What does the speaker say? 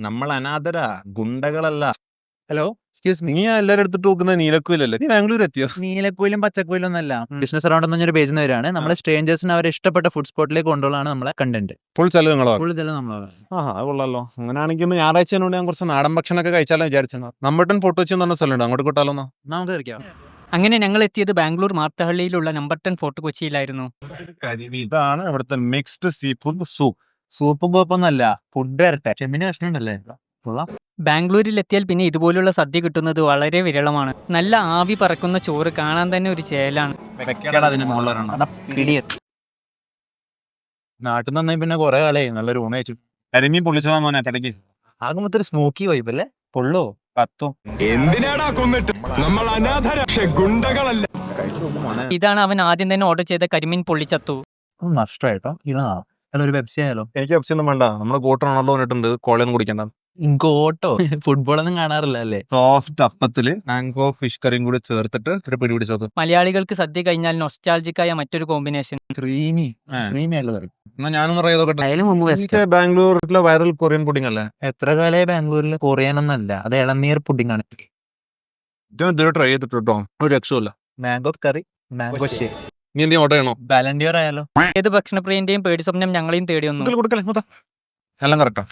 നമ്മൾ അനാഥരാ, ഗുണ്ടകളല്ല. Hello, excuse me. നീ എല്ലാരും എടുത്തിട്ട് നോക്കുന്ന നീലക്കുയിലല്ലേ? നീ ബാംഗ്ലൂർ എത്തിയോ? നീലക്കുയിലും പച്ചക്കുയിലും ഒന്നല്ല, ബിസിനസ് അറൗണ്ട് എന്നൊരു പേജിൽ നിന്ന് വരാണ്. നമ്മളെ സ്ട്രേഞ്ചേഴ്സിന് അവരെ ഇഷ്ടപ്പെട്ട ഫുഡ് സ്പോട്ടിലേക്ക് കൊണ്ടുപോകാണ് നമ്മളെ കണ്ടന്റ്. ഫുൾ ചെലവ് നിങ്ങളോ? ഫുൾ ഇതെല്ലാം നമ്മളെ. ആഹാ, അത് കൊള്ളാലോ. അങ്ങനെയാണെങ്കിൽ ഇന്ന് ഞായറാഴ്ച കൊണ്ട് ഞാൻ കുറച്ച് നാടൻ ഭക്ഷണമൊക്കെ കഴിച്ചാലോ വിചാരിച്ചു. നമ്മട്ടൻ ഫോട്ടോ വെച്ച് പറഞ്ഞ സ്ഥലമുണ്ട്, അങ്ങോട്ട് കിട്ടാലോ? നമുക്ക് കഴിക്കാം. അങ്ങനെ ഞങ്ങൾ എത്തിയത് ബാംഗ്ലൂർ മാർത്തഹള്ളിയിലുള്ള നമ്പർ 10 ഫോർട്ട് കൊച്ചിയിലായിരുന്നു. ഇതാണ് ഇവിടുത്തെ മിക്സ്ഡ് സീ ഫുഡ് സൂപ്പ്. സൂപ്പും കുഴപ്പമൊന്നുമല്ല, ഫുഡ് വരട്ടെ. ചെമ്മിന് കഷ്ണുണ്ടല്ലേ? കൊള്ളാം. ബാംഗ്ലൂരിൽ എത്തിയാൽ പിന്നെ ഇതുപോലുള്ള സദ്യ കിട്ടുന്നത് വളരെ വിരളമാണ്. നല്ല ആവി പറക്കുന്ന ചോറ് കാണാൻ തന്നെ ഒരു ചേലാണ്. നാട്ടിൽ നിന്ന് പിന്നെ കുറെ കാലമായി നല്ല റൂം അയച്ചു. കരിമീൻ പൊള്ളിച്ചതാ മോനെ കടയ്ക്ക്. ആകുമ്പോ ഒരു സ്മോക്കി വൈബ് അല്ലേ? പൊള്ളോ കത്തും. എന്തിനാടാ കൊന്നിട്ട്? നമ്മൾ അനാഥരാ, പക്ഷെ ഗുണ്ടകളല്ല. ഇതാണ് അവൻ ആദ്യം തന്നെ ഓർഡർ ചെയ്ത കരിമീൻ പൊള്ളിച്ചത്തു. നഷ്ടമായിട്ടോ. ഇതാ ഒരു പെപ്സി ആയാലോ? എനിക്ക് പെപ്സി ഒന്നും വേണ്ട. നമ്മള് കോട്ടണല്ലോ പറഞ്ഞിട്ടുണ്ട്, കോളയൊന്നും കുടിക്കണ്ട. ഇങ്കോട്ടോ ഫുട്ബോളൊന്നും കാണാറില്ല അല്ലേ? സോഫ്റ്റ് അപ്പത്തില് മാംഗോ ഫിഷ് കറിയും കൂടി ചേർത്തിട്ട് ഒരു പിടി പിടിച്ചത്. മലയാളികൾക്ക് സദ്യ കഴിഞ്ഞാൽ നൊസ്റ്റാൾജിക്കായ മറ്റൊരു കോമ്പിനേഷൻ. ക്രീമി ആയിട്ടുള്ള കറി. എന്നാ ഞാനൊന്ന് ട്രൈ ചെയ്തോട്ടെ. അതിലും മുമ്പ് വെസ്റ്റ്. ബാംഗ്ലൂരിലെ വൈറൽ കൊറിയൻ പുഡിംഗ് അല്ലേ? എത്ര കാലമായി ബാംഗ്ലൂരിൽ? കൊറിയനൊന്നല്ല, അത് ഇളനീർ പുഡിംഗ് ആണ്. ഇതുവരെ ട്രൈ ചെയ്തിട്ട് കേട്ടോ, ഒരു രക്ഷമില്ല. Mango curry, mango shake. നീ എന്തെങ്കിലും ഓർഡർ ചെയ്യണോ? ബാലൻഡിയർ ആയാലോ? ഏത് ഭക്ഷണപ്രിയന്റെയും പേടി സ്വപ്നം ഞങ്ങളെയും തേടി വന്നു. കൊടുക്കല്ലേ, എല്ലാം കറക്റ്റാ.